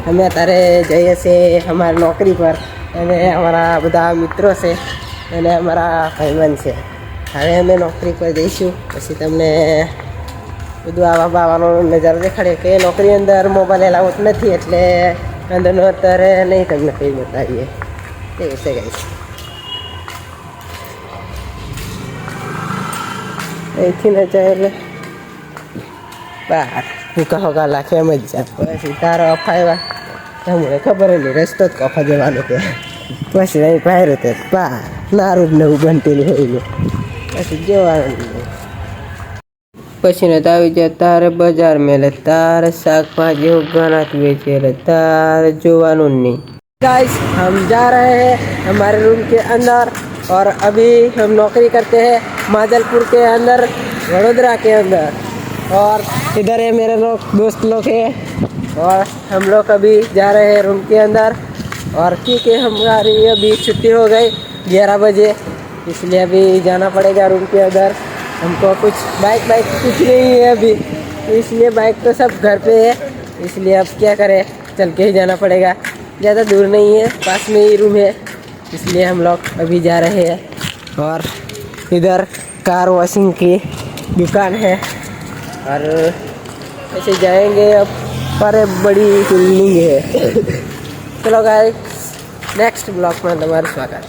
અમે અત્યારે જઈએ છીએ અમારી નોકરી પર અને અમારા બધા મિત્રો છે અને અમારા ભાઈબંધ છે. હવે અમે નોકરી પર જઈશું પછી તમને બધું આવવાનો નજારો દેખાડે કે નોકરી અંદર મોબાઈલ એલાઉટ નથી એટલે અંદરનો અત્યારે નહીં તમને કંઈ બતાવીએ એવું છે ગાઈસ. અહીંથી ને ચાલે બહાર ભૂકા હોકા લાખે એમ જ જાય પછી તારો અફાયવા તમને ખબર નહીં રસ્તો જ કફા જવાનો કે પછી અહીં બહાર હતો પા નારું જ નવું બનતેલું હોય પછી જવાનું પછી ને આવી જાય તારે બજાર મેલે તારે શાકભાજી घनात बेचे तारे जोवानुन नहीं. गाइस हम जा रहे हैं हमारे रूम के अंदर और अभी हम नौकरी करते हैं माजलपुर के अंदर वडोदरा के अंदर और इधर है मेरे लोग दोस्त लोग हैं और हम लोग अभी जा रहे हैं रूम के अंदर और क्योंकि हमारी अभी छुट्टी हो गई 11 बजे इसलिए अभी जाना पड़ेगा रूम के अंदर. हमको कुछ बाइक कुछ नहीं है अभी तो इसलिए बाइक तो सब घर पे है इसलिए अब क्या करें चल के ही जाना पड़ेगा. ज़्यादा दूर नहीं है पास में ही रूम है इसलिए हम लोग अभी जा रहे हैं. और इधर कार वॉशिंग की दुकान है और ऐसे जाएंगे अब पर बड़ी बिल्डिंग है. चलो गाइस नेक्स्ट ब्लॉग में तुम्हारा स्वागत.